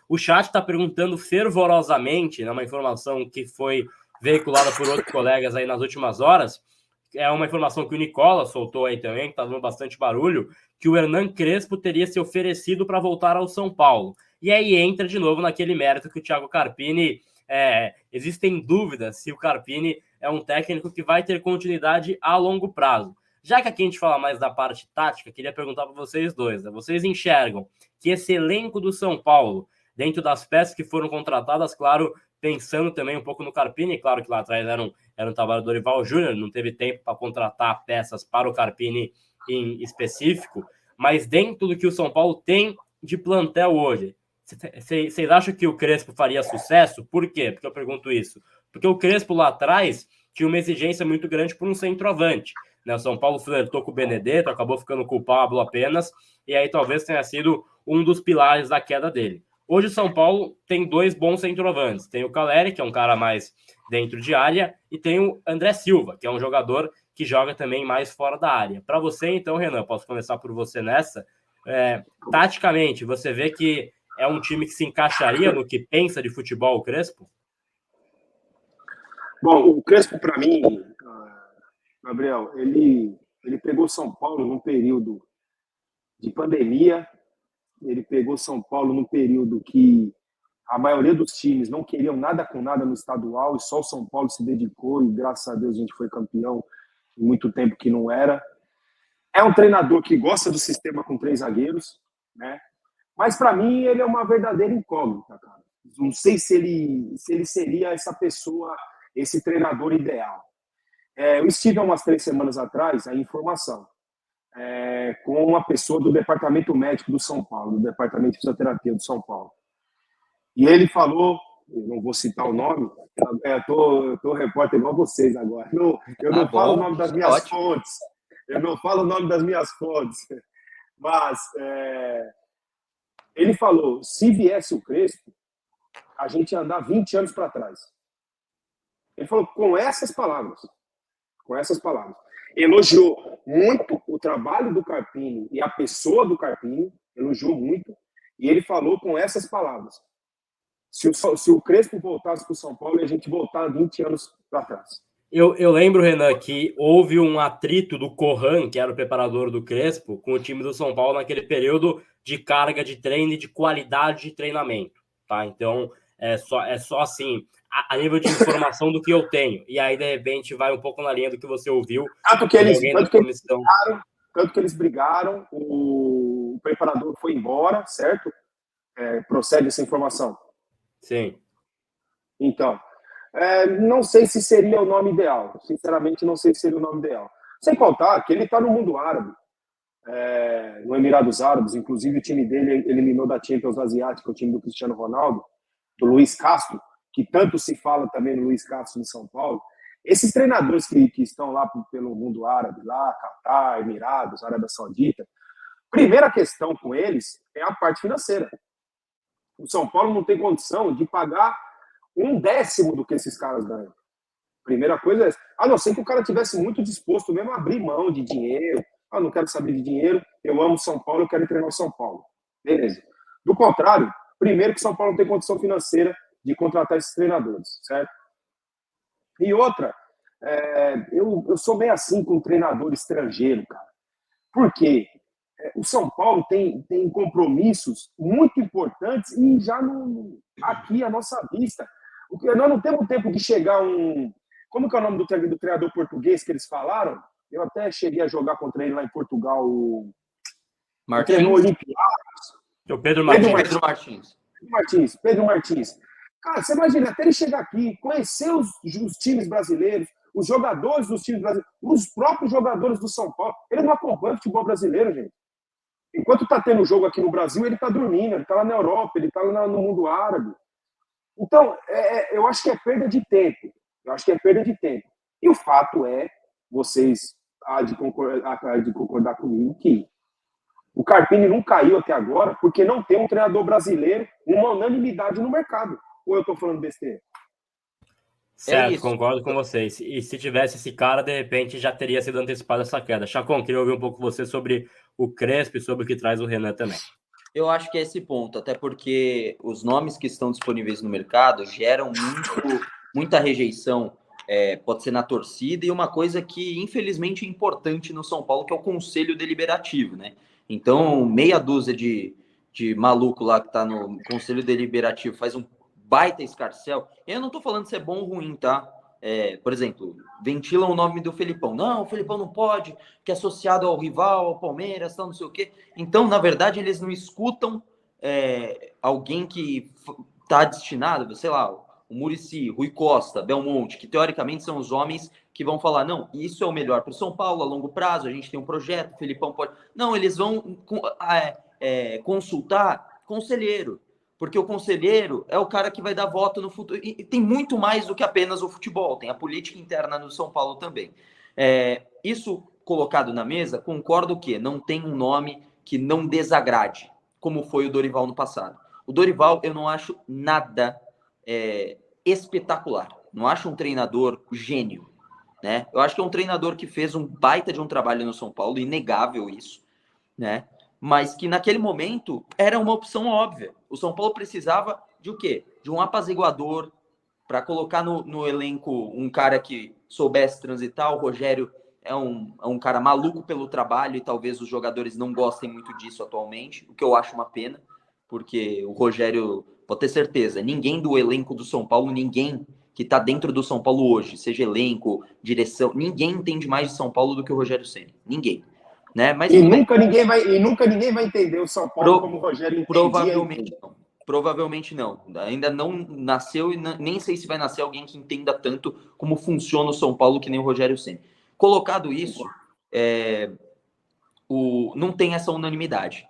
O chat está perguntando fervorosamente, né, uma informação que foi veiculada por outros colegas aí nas últimas horas, é uma informação que o Nicola soltou aí também, que está dando bastante barulho, que o Hernan Crespo teria se oferecido para voltar ao São Paulo. E aí entra de novo naquele mérito que o Thiago Carpini... existem dúvidas se o Carpini é um técnico que vai ter continuidade a longo prazo. Já que aqui a gente fala mais da parte tática, queria perguntar para vocês dois, né? Vocês enxergam que esse elenco do São Paulo, dentro das peças que foram contratadas, claro, pensando também um pouco no Carpini, claro que lá atrás era um trabalho do Dorival Júnior, não teve tempo para contratar peças para o Carpini em específico, mas dentro do que o São Paulo tem de plantel hoje, vocês acham que o Crespo faria sucesso? Por quê? Porque eu pergunto isso. Porque o Crespo lá atrás tinha uma exigência muito grande por um centroavante. Né? O São Paulo flertou com o Benedetto, acabou ficando com o Pablo apenas, e aí talvez tenha sido um dos pilares da queda dele. Hoje o São Paulo tem dois bons centroavantes. Tem o Caleri, que é um cara mais dentro de área, e tem o André Silva, que é um jogador que joga também mais fora da área. Para você, então, Renan, posso começar por você nessa. Taticamente, você vê que é um time que se encaixaria no que pensa de futebol, o Crespo? Bom, o Crespo, para mim, Gabriel, ele pegou São Paulo num período de pandemia, ele pegou São Paulo num período que a maioria dos times não queriam nada com nada no estadual e só o São Paulo se dedicou e, graças a Deus, a gente foi campeão em muito tempo que não era. É um treinador que gosta do sistema com 3 zagueiros, né? Mas, para mim, ele é uma verdadeira incógnita, cara. Não sei se ele seria essa pessoa, esse treinador ideal. Eu estive há umas 3 semanas atrás, a informação, com uma pessoa do departamento médico do São Paulo, do departamento de fisioterapia do São Paulo. E ele falou, eu não vou citar o nome, eu tô repórter igual vocês agora. Eu não falo o nome das minhas fontes. Eu não falo o nome das minhas fontes. Mas... ele falou, se viesse o Crespo, a gente ia andar 20 anos para trás. Ele falou com essas palavras. Elogiou muito o trabalho do Carpini e a pessoa do Carpini, elogiou muito, e ele falou com essas palavras. Se o Crespo voltasse para o São Paulo, a gente voltar 20 anos para trás. Eu lembro, Renan, que houve um atrito do Corran, que era o preparador do Crespo, com o time do São Paulo naquele período de carga de treino e de qualidade de treinamento, tá? Então, é só assim, a nível de informação do que eu tenho. E aí, de repente, vai um pouco na linha do que você ouviu. Tanto que eles brigaram, o preparador foi embora, certo? Procede essa informação? Sim. Então... não sei se seria o nome ideal. Sinceramente, não sei se seria o nome ideal. Sem contar que ele está no mundo árabe, no Emirados Árabes. Inclusive, o time dele eliminou da Champions Asiática o time do Cristiano Ronaldo, do Luiz Castro, que tanto se fala também no Luiz Castro em São Paulo. Esses treinadores que estão lá pelo mundo árabe, lá, Catar, Emirados, Arábia Saudita, primeira questão com eles é a parte financeira. O São Paulo não tem condição de pagar 1/10 do que esses caras ganham. Primeira coisa é essa. A não ser que o cara tivesse muito disposto mesmo a abrir mão de dinheiro. Não quero saber de dinheiro, eu amo São Paulo, eu quero treinar o São Paulo. Beleza. Do contrário, primeiro que São Paulo não tem condição financeira de contratar esses treinadores, certo? E outra, eu sou meio assim com um treinador estrangeiro, cara. Por quê? O São Paulo tem compromissos muito importantes e já aqui à nossa vista. Nós não temos tempo de chegar Como que é o nome do treinador português que eles falaram? Eu até cheguei a jogar contra ele lá em Portugal. Treinou Olympiacos. O Pedro Martins. Cara, você imagina, até ele chegar aqui, conhecer os times brasileiros, os jogadores dos times brasileiros, os próprios jogadores do São Paulo. Ele não acompanha o futebol brasileiro, gente. Enquanto está tendo jogo aqui no Brasil, ele está dormindo, ele está lá na Europa, ele está lá no mundo árabe. Então, eu acho que é perda de tempo. E o fato é, vocês há de concordar comigo, que o Carpini não caiu até agora porque não tem um treinador brasileiro, uma unanimidade no mercado. Ou eu estou falando besteira? Certo, concordo com vocês. E se tivesse esse cara, de repente já teria sido antecipada essa queda. Chacon, queria ouvir um pouco você sobre o Crespo e sobre o que traz o Renan também. Eu acho que é esse ponto, até porque os nomes que estão disponíveis no mercado geram muita rejeição, pode ser na torcida, e uma coisa que, infelizmente, é importante no São Paulo, que é o Conselho Deliberativo, né? Então, meia dúzia de maluco lá que tá no Conselho Deliberativo faz um baita escarcéu. Eu não tô falando se é bom ou ruim, tá? Por exemplo, ventilam o nome do Felipão. Não, o Felipão não pode, que é associado ao rival, ao Palmeiras, tal, não sei o quê. Então, na verdade, eles não escutam alguém que está destinado, sei lá, o Muricy, Rui Costa, Belmonte, que teoricamente são os homens que vão falar, não, isso é o melhor para o São Paulo a longo prazo, a gente tem um projeto, o Felipão pode... Não, eles vão consultar conselheiro, porque o conselheiro é o cara que vai dar voto no futuro. E tem muito mais do que apenas o futebol, tem a política interna no São Paulo também. Isso colocado na mesa, concordo que não tem um nome que não desagrade, como foi o Dorival no passado. O Dorival, eu não acho nada espetacular. Não acho um treinador gênio, né? Eu acho que é um treinador que fez um baita de um trabalho no São Paulo, inegável isso, né? Mas que naquele momento era uma opção óbvia. O São Paulo precisava de o quê? De um apaziguador para colocar no elenco um cara que soubesse transitar. O Rogério é um cara maluco pelo trabalho e talvez os jogadores não gostem muito disso atualmente, o que eu acho uma pena, porque o Rogério, pode ter certeza, ninguém do elenco do São Paulo, ninguém que está dentro do São Paulo hoje, seja elenco, direção, ninguém entende mais de São Paulo do que o Rogério Ceni. Ninguém. Né? Mas nunca ninguém vai entender o São Paulo como o Rogério entendia. Provavelmente não. Provavelmente não. Ainda não nasceu e nem sei se vai nascer alguém que entenda tanto como funciona o São Paulo que nem o Rogério Ceni. Colocado isso, não tem essa unanimidade.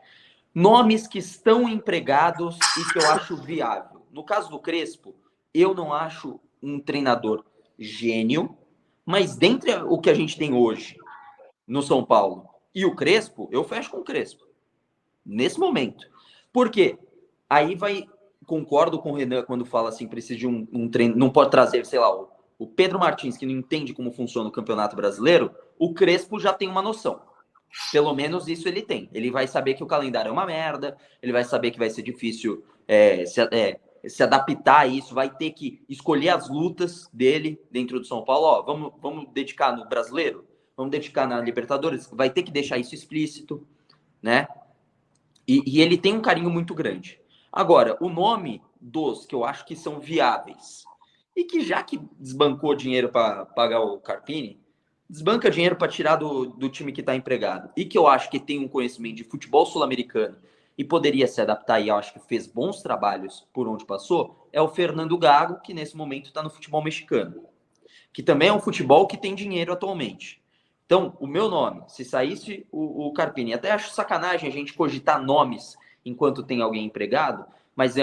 Nomes que estão empregados e que eu acho viável. No caso do Crespo, eu não acho um treinador gênio, mas dentre o que a gente tem hoje no São Paulo e o Crespo, eu fecho com o Crespo. Nesse momento. Por quê? Aí concordo com o Renan quando fala assim, precisa de um treino, não pode trazer, sei lá, o Pedro Martins, que não entende como funciona o Campeonato Brasileiro, o Crespo já tem uma noção. Pelo menos isso ele tem. Ele vai saber que o calendário é uma merda, ele vai saber que vai ser difícil se adaptar a isso, vai ter que escolher as lutas dele dentro do São Paulo. Ó, vamos dedicar no Brasileiro? Vamos dedicar na Libertadores? Vai ter que deixar isso explícito, né? E ele tem um carinho muito grande. Agora, o nome dos que eu acho que são viáveis e que já que desbancou dinheiro para pagar o Carpini, desbanca dinheiro para tirar do time que está empregado e que eu acho que tem um conhecimento de futebol sul-americano e poderia se adaptar e eu acho que fez bons trabalhos por onde passou, é o Fernando Gago, que nesse momento está no futebol mexicano, que também é um futebol que tem dinheiro atualmente. Então, o meu nome, se saísse o Carpini, até acho sacanagem a gente cogitar nomes enquanto tem alguém empregado, mas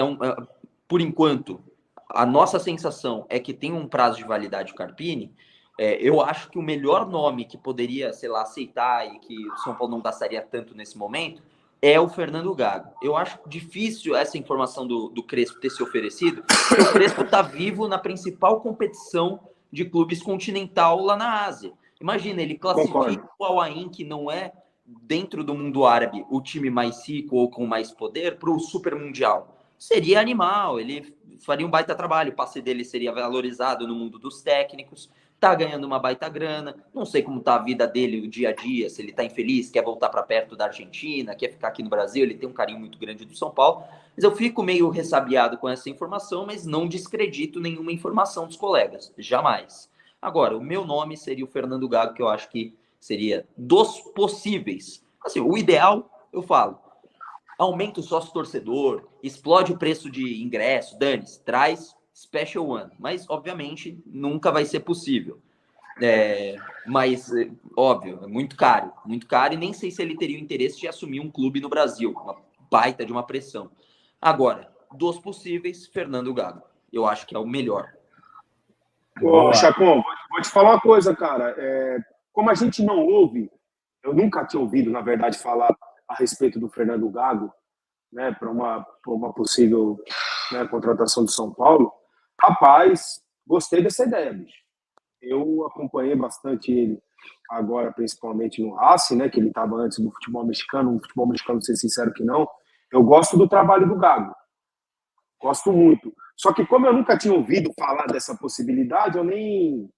por enquanto, a nossa sensação é que tem um prazo de validade o Carpini. Eu acho que o melhor nome que poderia, sei lá, aceitar e que o São Paulo não gastaria tanto nesse momento é o Fernando Gago. Eu acho difícil essa informação do Crespo ter se oferecido, porque o Crespo está vivo na principal competição de clubes continental lá na Ásia. Imagina, ele classifica o Al-Ain, que não é, dentro do mundo árabe, o time mais rico ou com mais poder, para o Super Mundial. Seria animal, ele faria um baita trabalho, o passe dele seria valorizado no mundo dos técnicos, tá ganhando uma baita grana, não sei como tá a vida dele, o dia a dia, se ele tá infeliz, quer voltar para perto da Argentina, quer ficar aqui no Brasil, ele tem um carinho muito grande do São Paulo, mas eu fico meio ressabiado com essa informação, mas não descredito nenhuma informação dos colegas, jamais. Agora, o meu nome seria o Fernando Gago, que eu acho que seria dos possíveis. Assim, o ideal, eu falo, aumenta o sócio-torcedor, explode o preço de ingresso, dane-se, traz Special One. Mas, obviamente, nunca vai ser possível. Mas, óbvio, é muito caro, e nem sei se ele teria o interesse de assumir um clube no Brasil, uma baita de uma pressão. Agora, dos possíveis, Fernando Gago. Eu acho que é o melhor. Ô, Chacon, vou te falar uma coisa, cara. Como a gente não ouve, eu nunca tinha ouvido, na verdade, falar a respeito do Fernando Gago, né, para uma possível, né, contratação do São Paulo. Rapaz, gostei dessa ideia, bicho. Eu acompanhei bastante ele agora, principalmente no Racing, né, que ele estava antes do futebol mexicano. No futebol mexicano, ser sincero que não. Eu gosto do trabalho do Gago. Gosto muito. Só que como eu nunca tinha ouvido falar dessa possibilidade, eu nem...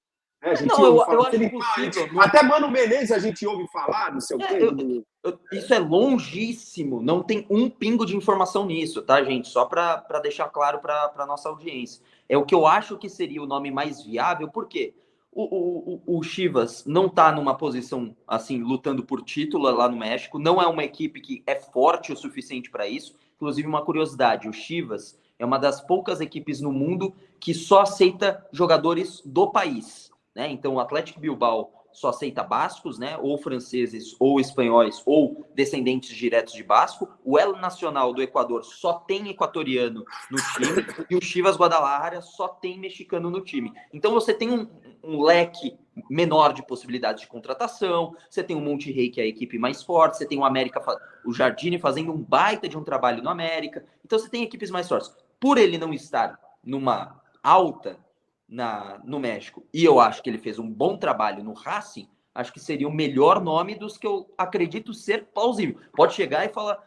A gente Não, ouve eu falar... acho possível. Não... Até Mano Menezes a gente ouve falar, não sei o quê. Isso é longíssimo. Não tem um pingo de informação nisso, tá, gente? Só para deixar claro para a nossa audiência. É o que eu acho que seria o nome mais viável, por quê? O Chivas não está numa posição assim, lutando por título lá no México, não é uma equipe que é forte o suficiente para isso. Inclusive, uma curiosidade: o Chivas é uma das poucas equipes no mundo que só aceita jogadores do país, né? Então, o Atlético Bilbao só aceita bascos, né? Ou franceses, ou espanhóis, ou descendentes diretos de basco. O El Nacional do Equador só tem equatoriano no time e o Chivas Guadalajara só tem mexicano no time. Então você tem um leque menor de possibilidades de contratação, você tem o Monterrey, que é a equipe mais forte, você tem o América, o Jardine fazendo um baita de um trabalho no América, então você tem equipes mais fortes. Por ele não estar numa alta no México, e eu acho que ele fez um bom trabalho no Racing, acho que seria o melhor nome dos que eu acredito ser plausível. Pode chegar e falar,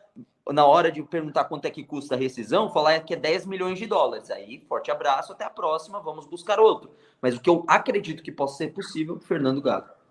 na hora de perguntar quanto é que custa a rescisão, falar que é 10 milhões de dólares. Aí, forte abraço, até a próxima, vamos buscar outro. Mas o que eu acredito que possa ser possível, Fernando Gago.